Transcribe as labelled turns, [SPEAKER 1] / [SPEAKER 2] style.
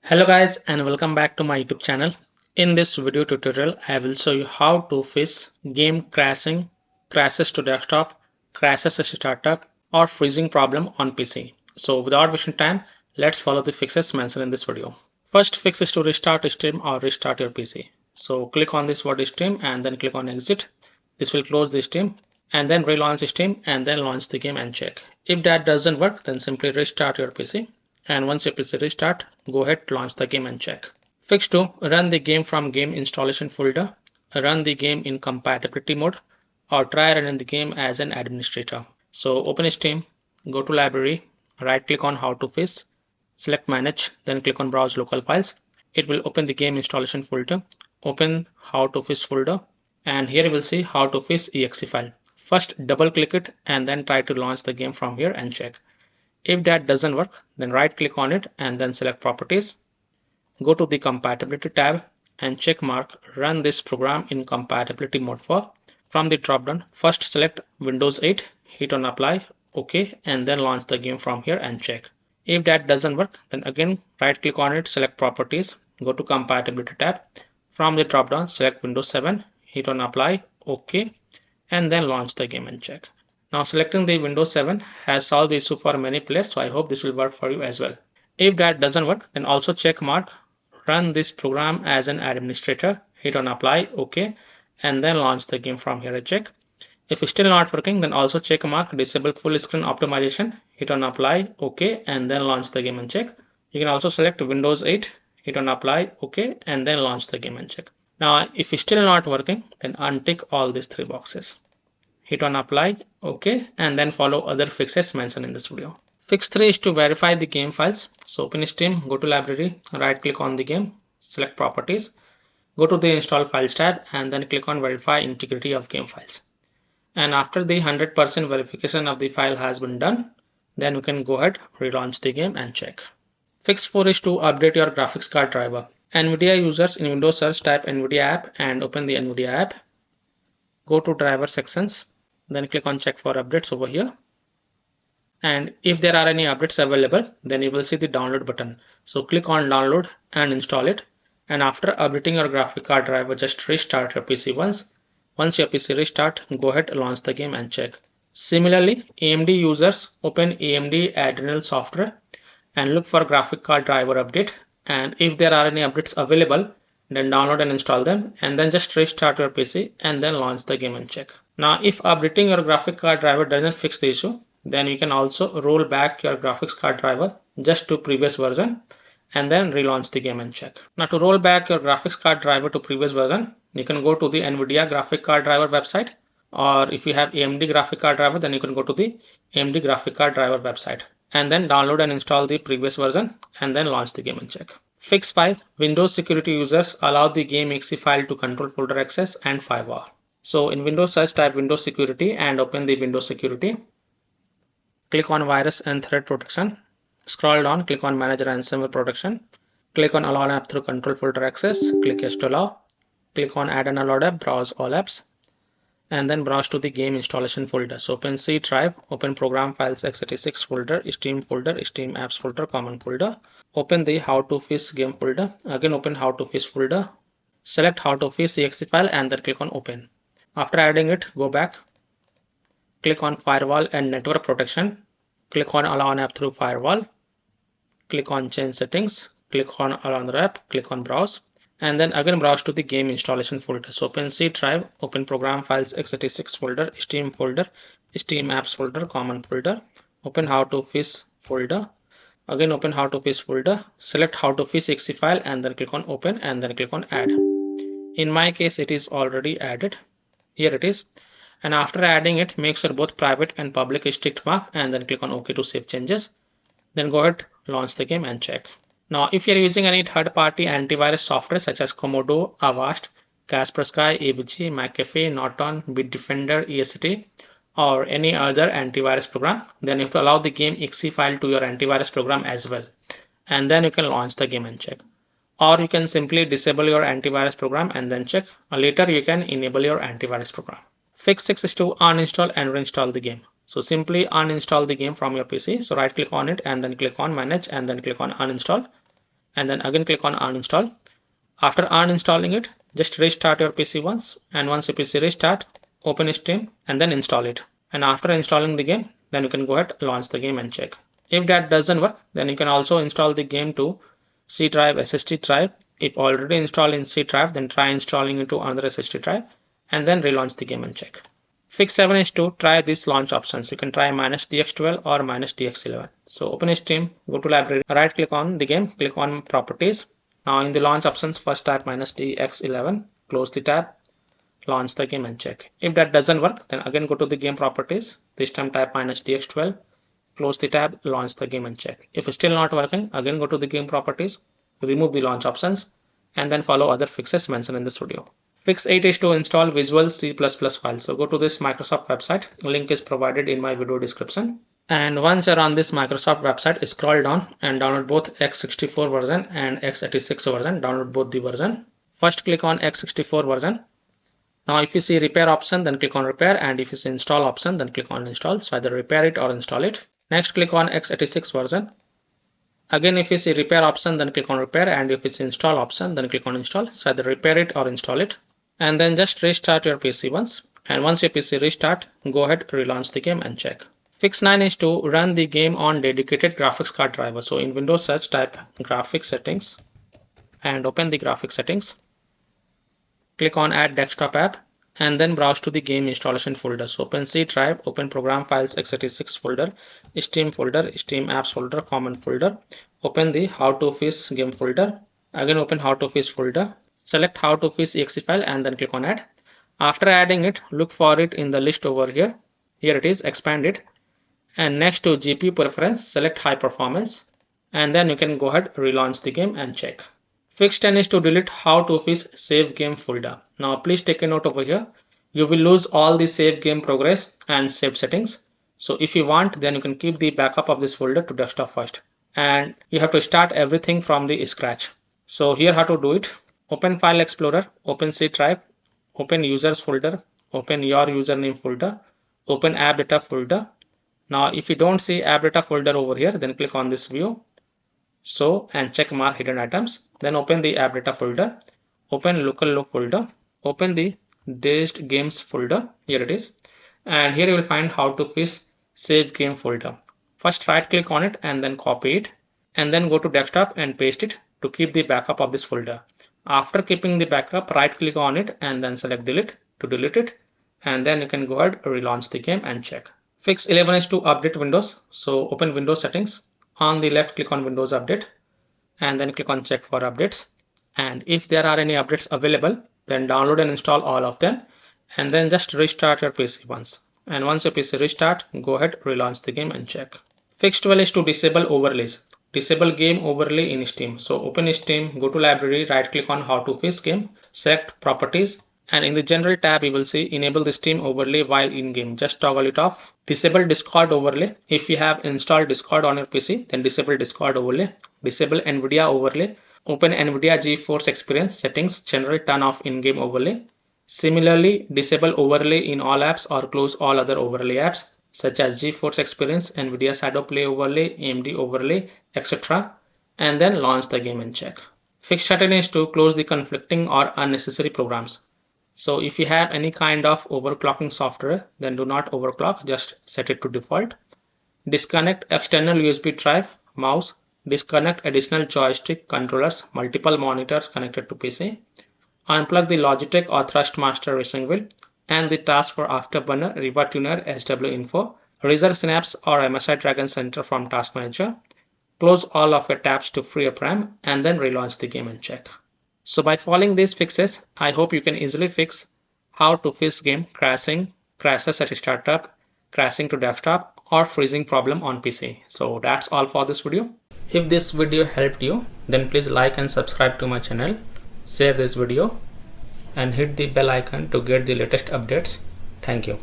[SPEAKER 1] Hello guys and welcome back to my YouTube channel. In this video tutorial, I will show you how to fix game crashing, crashes to desktop, crashes to startup or freezing problem on PC. So without wasting time, let's follow the fixes mentioned in this video. First fix is to restart stream or restart your PC. So click on this word stream and then click on exit. This will close the stream and then relaunch stream and then launch the game and check. If that doesn't work, then simply restart your PC. And once your PC restart, go ahead, launch the game and check. Fix 2. Run the game from game installation folder. Run the game in compatibility mode or try running the game as an administrator. So open Steam, go to library, right click on how to fix, select manage, then click on browse local files. It will open the game installation folder. Open how to fix folder and here you will see how to fix exe file. First double click it and then try to launch the game from here and check. If that doesn't work, then right click on it and then select properties. Go to the compatibility tab and check mark run this program in compatibility mode for. From the drop down, first select Windows 8, hit on apply, OK, and then launch the game from here and check. If that doesn't work, then again right click on it, select properties, go to compatibility tab. From the drop down, select Windows 7, hit on apply, OK, and then launch the game and check. Now selecting the Windows 7 has solved the issue for many players, so I hope this will work for you as well. If that doesn't work, then also check mark run this program as an administrator, hit on apply, OK, and then launch the game from here and check. If it's still not working, then also check mark disable full screen optimization, hit on apply, OK, and then launch the game and check. You can also select Windows 8, hit on apply, OK, and then launch the game and check. Now if it's still not working, then untick all these three boxes. Hit on apply, OK, and then follow other fixes mentioned in this video. Fix 3 is to verify the game files. So open Steam, go to library, right click on the game, select properties, go to the install files tab and then click on verify integrity of game files. And after the 100% verification of the file has been done, then we can go ahead, relaunch the game and check. Fix 4 is to update your graphics card driver. NVIDIA users in Windows search type NVIDIA app and open the NVIDIA app. Go to driver sections. Then click on check for updates over here, and if there are any updates available, then you will see the download button. So click on download and install it, and after updating your graphic card driver, just restart your PC once your PC restart, go ahead and launch the game and check. Similarly, AMD users open AMD Adrenal software and look for graphic card driver update, and if there are any updates available, then download and install them and then just restart your PC and then launch the game and check. Now if updating your graphic card driver doesn't fix the issue, then you can also roll back your graphics card driver just to previous version and then relaunch the game and check. Now to roll back your graphics card driver to previous version, you can go to the NVIDIA graphic card driver website, or if you have AMD graphic card driver, then you can go to the AMD graphic card driver website and then download and install the previous version and then launch the game and check. Fix 5. Windows security users allow the game exe file to control folder access and firewall. So in Windows search type Windows security and open the Windows security. Click on virus and threat protection. Scroll down, click on manage ransomware protection. Click on allow app through control folder access. Click yes to allow. Click on add an allowed app, browse all apps, and then browse to the game installation folder. So open C drive, open program files x86 folder, Steam folder, Steam apps folder, common folder. Open the how to fix game folder. Again open how to fix folder. Select how to fix exe file and then click on open. After adding it, go back. Click on firewall and network protection. Click on allow an app through firewall. Click on change settings. Click on allow another app. Click on browse. And then again browse to the game installation folder. So open C drive, open program files x86 folder, Steam folder, Steam apps folder, common folder. Open how to fix folder. Again open how to fix folder. Select how to fix exe file and then click on open and then click on add. In my case, it is already added. Here it is. And after adding it, make sure both private and public is ticked mark and then click on OK to save changes. Then go ahead, launch the game and check. Now, if you're using any third-party antivirus software such as Komodo, Avast, Kaspersky, AVG, McAfee, Norton, Bitdefender, EST, or any other antivirus program, then you have to allow the game exe file to your antivirus program as well. And then you can launch the game and check. Or you can simply disable your antivirus program and then check. Later you can enable your antivirus program. Fix 6 is to uninstall and reinstall the game. So simply uninstall the game from your PC. So right click on it and then click on manage and then click on uninstall. and then again click on uninstall. After uninstalling it, just restart your PC once, and once your PC restart, open Steam and then install it. And after installing the game, then you can go ahead, launch the game and check. If that doesn't work, then you can also install the game to C drive, SSD drive. If already installed in C drive, then try installing it to another SSD drive and then relaunch the game and check. Fix 7 is to try these launch options. You can try -DX12 or -DX11. So open Steam, go to library, right click on the game, click on properties. Now in the launch options, first type -DX11, close the tab, launch the game and check. If that doesn't work, then again go to the game properties. This time type -DX12, close the tab, launch the game and check. If it's still not working, again go to the game properties, remove the launch options, and then follow other fixes mentioned in this video. Fix 8 is to install Visual C++ file. So go to this Microsoft website. Link is provided in my video description. And once you're on this Microsoft website, scroll down and download both x64 version and x86 version. Download both the version. First click on x64 version. Now if you see repair option, then click on repair, and if you see install option, then click on install. So either repair it or install it. Next click on x86 version. Again, if you see repair option, then click on repair, and if you see install option, then click on install. So either repair it or install it. And then just restart your PC once. And once your PC restart, go ahead, relaunch the game and check. Fix 9 is to run the game on dedicated graphics card driver. So in Windows search, type graphics settings and open the graphics settings. Click on add desktop app and then browse to the game installation folder. So open C drive, open program files x86 folder, Steam folder, Steam apps folder, common folder. Open the how to fish game folder. Again open how to fish folder. Select how to fish exe file and then click on add. After adding it, look for it in the list over here. Here it is, expand it. And next to GPU preference, select high performance. And then you can go ahead, relaunch the game and check. Fix 10 is to delete how to fish save game folder. Now please take a note over here. You will lose all the save game progress and saved settings. So if you want, then you can keep the backup of this folder to desktop first. And you have to start everything from the scratch. So here how to do it. Open File Explorer, open C drive, open Users folder, open your username folder, open App Data folder. Now if you don't see App Data folder over here, then click on this view. So and check mark hidden items. Then open the App Data folder, open Local folder, open the Dazed Games folder. Here it is. And here you will find how to fish save game folder. First right click on it and then copy it. And then go to desktop and paste it to keep the backup of this folder. After keeping the backup, right click on it and then select delete to delete it. And then you can go ahead, relaunch the game and check. Fix 11 is to update Windows. So open Windows settings. On the left, click on Windows Update and then click on check for updates. And if there are any updates available, then download and install all of them. And then just restart your PC once. And once your PC restart, go ahead, relaunch the game and check. Fix 12 is to disable overlays. Disable game overlay in Steam. So open Steam, go to library, right click on how to fish game, select properties, and in the general tab you will see enable the Steam overlay while in game. Just toggle it off. Disable Discord overlay. If you have installed Discord on your PC, then disable Discord overlay. Disable NVIDIA overlay. Open NVIDIA GeForce Experience settings, general turn off in-game overlay. Similarly, disable overlay in all apps or close all other overlay apps such as GeForce Experience, NVIDIA Shadow Play overlay, AMD overlay, etc. And then launch the game and check. Fix 13 is to close the conflicting or unnecessary programs. So if you have any kind of overclocking software, then do not overclock, just set it to default. Disconnect external USB drive, mouse, disconnect additional joystick controllers, multiple monitors connected to PC. Unplug the Logitech or Thrustmaster racing wheel and the task for Afterburner, Riva Tuner, SW Info, Razor Synapse or MSI Dragon Center from Task Manager. Close all of your tabs to free up RAM and then relaunch the game and check. So by following these fixes, I hope you can easily fix how to fish game crashing, crashes at startup, crashing to desktop, or freezing problem on PC. So that's all for this video. If this video helped you, then please like and subscribe to my channel, share this video, and hit the bell icon to get the latest updates. Thank you.